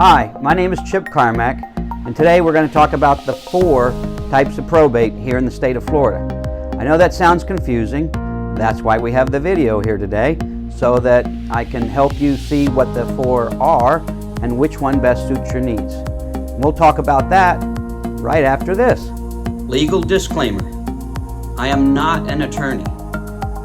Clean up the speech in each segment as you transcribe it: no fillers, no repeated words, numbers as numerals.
Hi, my name is Chip Carmack, and today we're going to talk about the 4 types of probate here in the state of Florida. I know that sounds confusing. That's why we have the video here today, so that I can help you see what the 4 are and which one best suits your needs. We'll talk about that right after this. Legal disclaimer. I am not an attorney,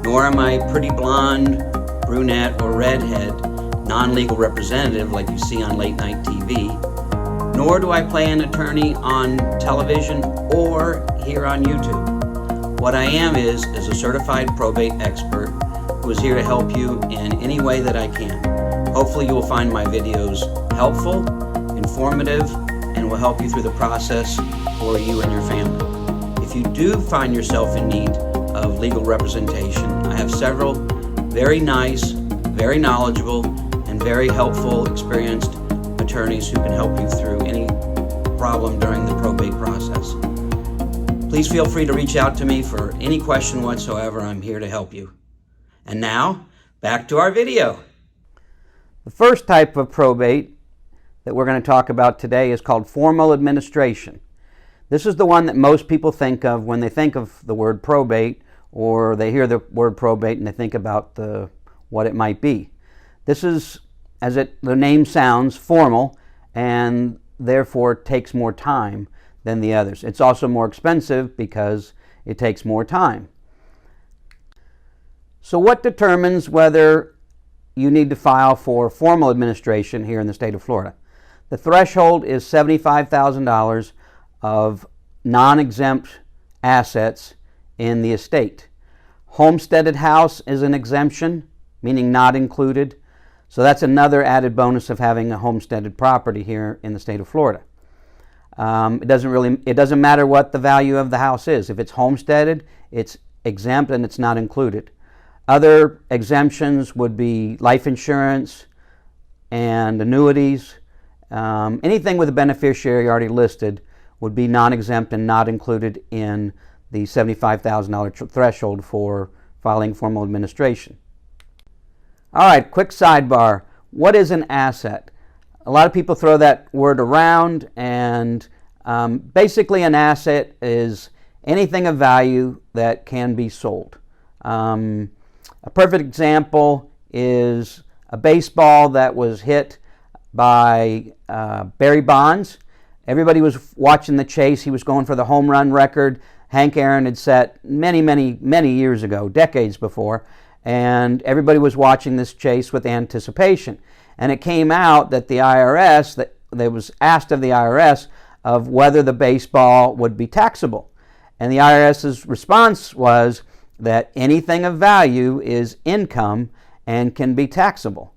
nor am I pretty blonde, brunette, or redhead non-legal representative like you see on late night TV, nor do I play an attorney on television or here on YouTube. What I am is a certified probate expert who is here to help you in any way that I can. Hopefully you will find my videos helpful, informative, and will help you through the process for you and your family. If you do find yourself in need of legal representation, I have several very nice, very knowledgeable, and very helpful, experienced attorneys who can help you through any problem during the probate process. Please feel free to reach out to me for any question whatsoever. I'm here to help you. And now, back to our video. The first type of probate that we're going to talk about today is called formal administration. This is the one that most people think of when they think of the word probate, or they hear the word probate and they think about what it might be. This is, as the name sounds, formal, and therefore takes more time than the others. It's also more expensive because it takes more time. So what determines whether you need to file for formal administration here in the state of Florida? The threshold is $75,000 of non-exempt assets in the estate. Homesteaded house is an exemption, meaning not included. So that's another added bonus of having a homesteaded property here in the state of Florida. It doesn't matter what the value of the house is. If it's homesteaded, it's exempt and it's not included. Other exemptions would be life insurance and annuities. Anything with a beneficiary already listed would be non-exempt and not included in the $75,000 threshold for filing formal administration. All right, quick sidebar. What is an asset? A lot of people throw that word around, and basically an asset is anything of value that can be sold. A perfect example is a baseball that was hit by Barry Bonds. Everybody was watching the chase. He was going for the home run record Hank Aaron had set many years ago, decades before. And everybody was watching this chase with anticipation. And it came out that the IRS, that was asked of the IRS of whether the baseball would be taxable. And the IRS's response was that anything of value is income and can be taxable.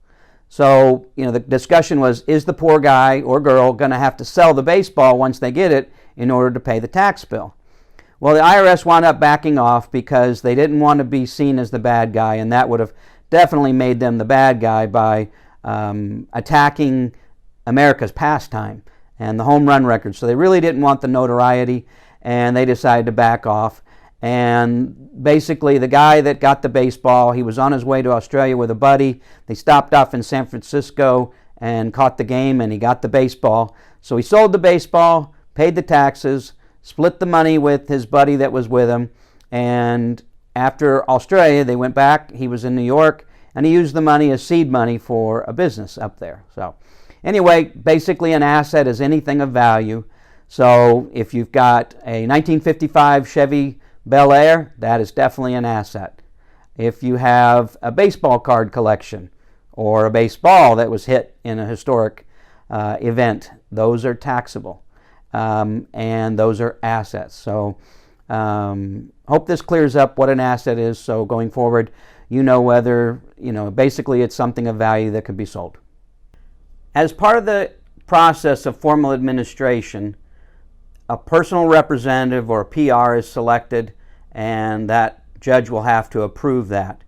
So, the discussion was, is the poor guy or girl going to have to sell the baseball once they get it in order to pay the tax bill? Well, the IRS wound up backing off because they didn't want to be seen as the bad guy, and that would have definitely made them the bad guy by attacking America's pastime and the home run record. So they really didn't want the notoriety, and they decided to back off. And basically, the guy that got the baseball, he was on his way to Australia with a buddy. They stopped off in San Francisco and caught the game, and he got the baseball. So he sold the baseball, paid the taxes, split the money with his buddy that was with him, and after Australia, they went back. He was in New York, and he used the money as seed money for a business up there. So anyway, basically an asset is anything of value. So if you've got a 1955 Chevy Bel Air, that is definitely an asset. If you have a baseball card collection or a baseball that was hit in a historic event, those are taxable. And those are assets. So hope this clears up what an asset is, so going forward you know whether, basically it's something of value that could be sold. As part of the process of formal administration, a personal representative or a PR is selected, and that judge will have to approve that.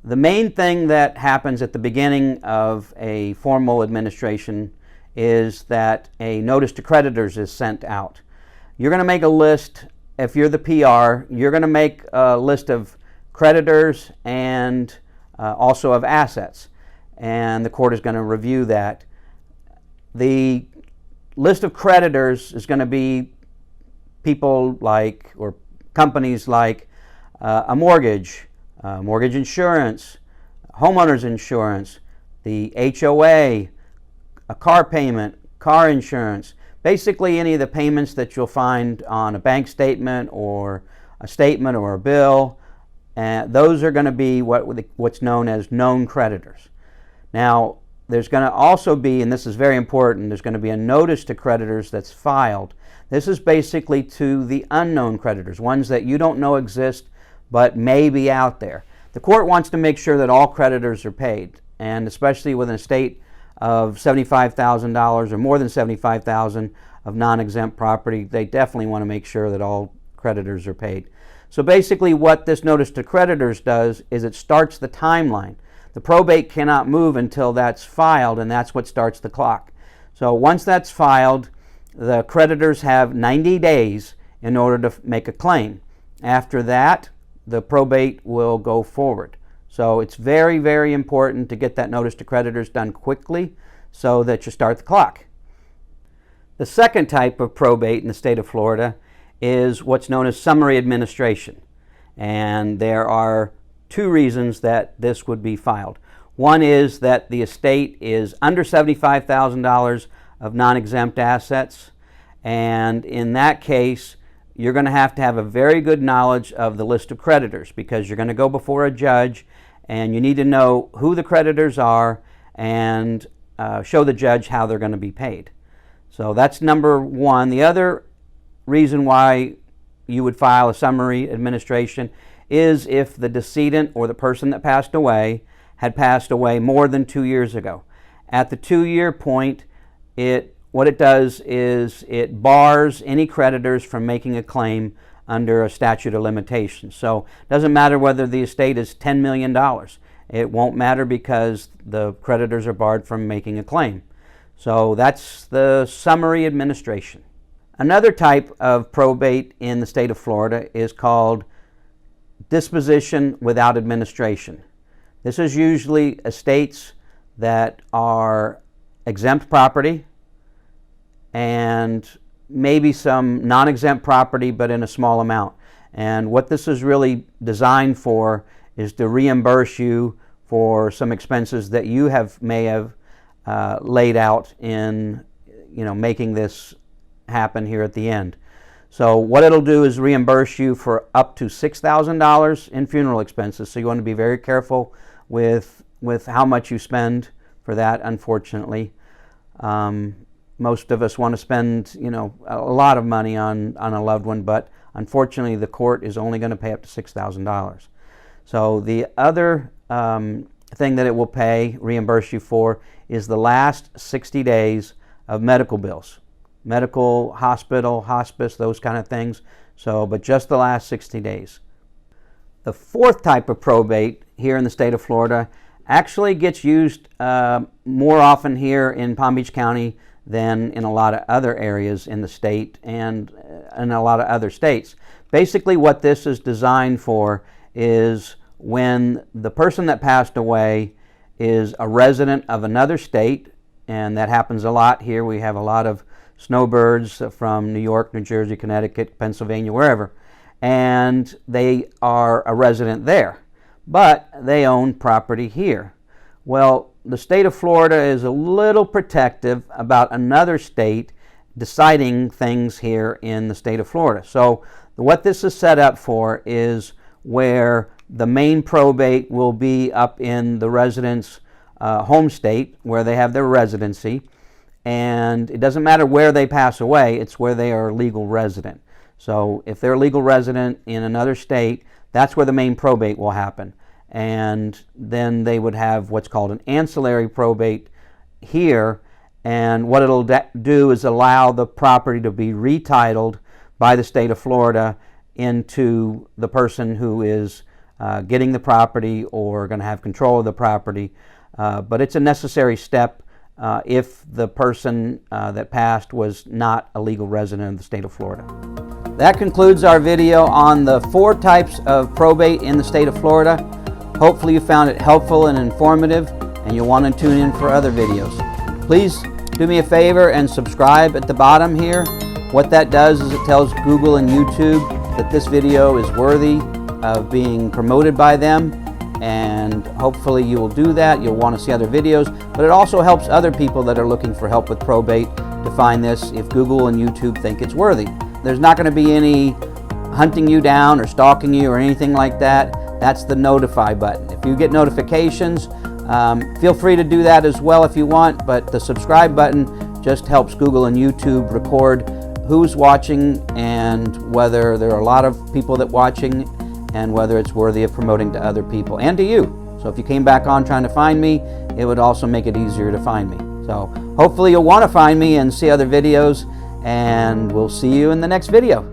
The main thing that happens at the beginning of a formal administration is that a notice to creditors is sent out. You're going to make a list. If you're the PR, you're going to make a list of creditors and also of assets, and the court is going to review that. the list of creditors is going to be people like, or companies like a mortgage insurance, homeowners insurance, the HOA, a car payment, car insurance, basically any of the payments that you'll find on a bank statement or a bill. Those are going to be what's known as known creditors. Now, there's going to also be, and this is very important, there's going to be a notice to creditors that's filed. This is basically to the unknown creditors, ones that you don't know exist but may be out there. The court wants to make sure that all creditors are paid, and especially with an estate of $75,000 or more than $75,000 of non-exempt property, they definitely want to make sure that all creditors are paid. So basically what this notice to creditors does is it starts the timeline. The probate cannot move until that's filed, and that's what starts the clock. So once that's filed, the creditors have 90 days in order to make a claim. After that, the probate will go forward. So it's very, very important to get that notice to creditors done quickly so that you start the clock. The second type of probate in the state of Florida is what's known as summary administration. And there are two reasons that this would be filed. One is that the estate is under $75,000 of non-exempt assets, and in that case you're going to have a very good knowledge of the list of creditors, because you're going to go before a judge and you need to know who the creditors are and show the judge how they're going to be paid. So that's number one. The other reason why you would file a summary administration is if the decedent or the person that passed away had passed away more than 2 years ago. At the 2-year point, what it does is it bars any creditors from making a claim under a statute of limitations. So it doesn't matter whether the estate is $10 million. It won't matter because the creditors are barred from making a claim. So that's the summary administration. Another type of probate in the state of Florida is called disposition without administration. This is usually estates that are exempt property and maybe some non-exempt property but in a small amount. And what this is really designed for is to reimburse you for some expenses that you may have laid out in making this happen here at the end. So what it'll do is reimburse you for up to $6,000 in funeral expenses. So you want to be very careful with how much you spend for that, unfortunately. Most of us want to spend a lot of money on a loved one, but unfortunately the court is only going to pay up to $6,000. So the other thing that it will reimburse you for, is the last 60 days of medical bills. Medical, hospital, hospice, those kind of things. But just the last 60 days. The fourth type of probate here in the state of Florida actually gets used more often here in Palm Beach County than in a lot of other areas in the state and in a lot of other states. Basically what this is designed for is when the person that passed away is a resident of another state, and that happens a lot here. We have a lot of snowbirds from New York, New Jersey, Connecticut, Pennsylvania, wherever, and they are a resident there, but they own property here. Well, the state of Florida is a little protective about another state deciding things here in the state of Florida. So what this is set up for is where the main probate will be up in the resident's home state where they have their residency, and it doesn't matter where they pass away, it's where they are a legal resident. So if they're a legal resident in another state, that's where the main probate will happen. And then they would have what's called an ancillary probate here, and what it'll do is allow the property to be retitled by the state of Florida into the person who is getting the property or going to have control of the property. But it's a necessary step if the person that passed was not a legal resident of the state of Florida. That concludes our video on the 4 types of probate in the state of Florida. Hopefully you found it helpful and informative, and you'll want to tune in for other videos. Please do me a favor and subscribe at the bottom here. What that does is it tells Google and YouTube that this video is worthy of being promoted by them, and hopefully you will do that. You'll want to see other videos, but it also helps other people that are looking for help with probate to find this if Google and YouTube think it's worthy. There's not going to be any hunting you down or stalking you or anything like that. That's the notify button. If you get notifications, feel free to do that as well if you want, but the subscribe button just helps Google and YouTube record who's watching and whether there are a lot of people that watching and whether it's worthy of promoting to other people and to you. So if you came back on trying to find me, it would also make it easier to find me. So hopefully you'll want to find me and see other videos, and we'll see you in the next video.